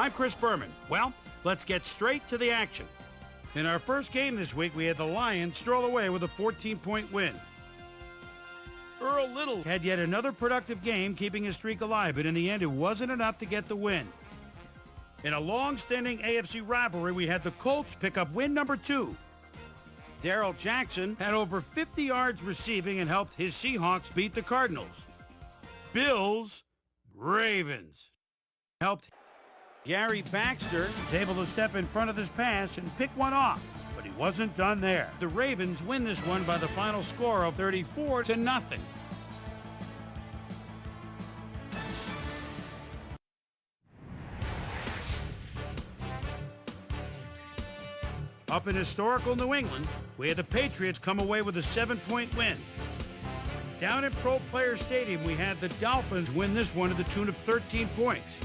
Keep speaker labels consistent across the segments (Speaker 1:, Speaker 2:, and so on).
Speaker 1: I'm Chris Berman. Well, let's get straight to the action. In our first game this week, we had the Lions stroll away with a 14-point win. Earl Little had yet another productive game, keeping his streak alive, but in the end, it wasn't enough to get the win. In a long-standing AFC rivalry, we had the Colts pick up win number 2. Darrell Jackson had over 50 yards receiving and helped his Seahawks beat the Cardinals. Bills, Ravens helped. Gary Baxter was able to step in front of this pass and pick one off, but he wasn't done there. The Ravens win this one by the final score of 34-0. Up in historical New England, we had the Patriots come away with a 7-point win. Down at Pro Player Stadium, we had the Dolphins win this one to the tune of 13 points.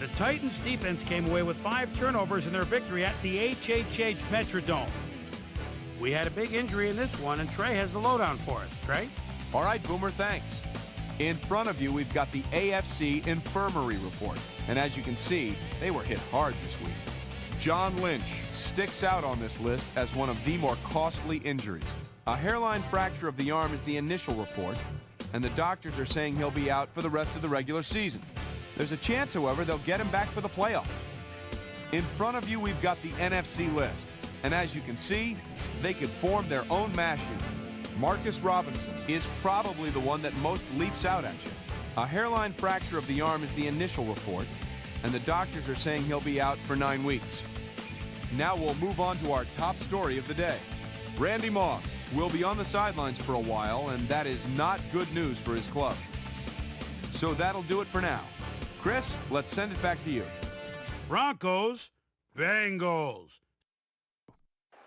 Speaker 1: The Titans defense came away with 5 turnovers in their victory at the HHH Metrodome. We had a big injury in this one, and Trey has the lowdown for us. Trey?
Speaker 2: All right, Boomer, thanks. In front of you, we've got the AFC Infirmary Report. And as you can see, they were hit hard this week. John Lynch sticks out on this list as one of the more costly injuries. A hairline fracture of the arm is the initial report, and the doctors are saying he'll be out for the rest of the regular season. There's a chance, however, they'll get him back for the playoffs. In front of you, we've got the NFC list, and as you can see, they could form their own mash unit. Marcus Robinson is probably the one that most leaps out at you. A hairline fracture of the arm is the initial report, and the doctors are saying he'll be out for 9 weeks. Now we'll move on to our top story of the day. Randy Moss will be on the sidelines for a while, and that is not good news for his club. So that'll do it for now. Chris, let's send it back to you.
Speaker 1: Broncos, Bengals.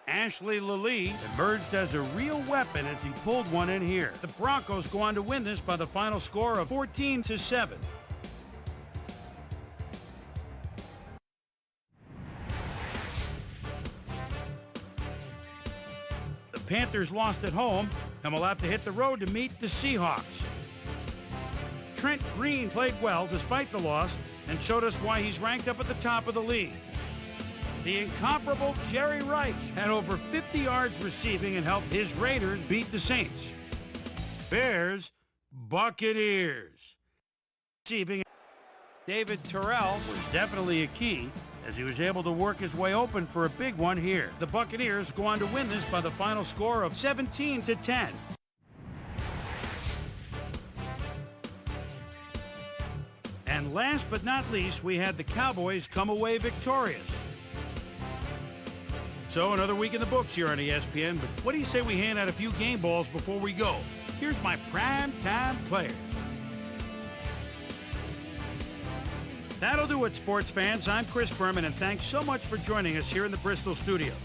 Speaker 1: Ashley Lilly emerged as a real weapon as he pulled one in here. The Broncos go on to win this by the final score of 14-7. The Panthers lost at home and will have to hit the road to meet the Seahawks. Trent Green played well despite the loss and showed us why he's ranked up at the top of the league. The incomparable Jerry Rice had over 50 yards receiving and helped his Raiders beat the Saints. Bears, Buccaneers. Receiving, David Terrell was definitely a key as he was able to work his way open for a big one here. The Buccaneers go on to win this by the final score of 17-10. And last but not least, we had the Cowboys come away victorious. So another week in the books here on ESPN, but what do you say we hand out a few game balls before we go? Here's my prime-time players. That'll do it, sports fans. I'm Chris Berman, and thanks so much for joining us here in the Bristol studios.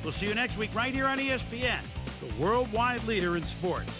Speaker 1: We'll see you next week right here on ESPN, the worldwide leader in sports.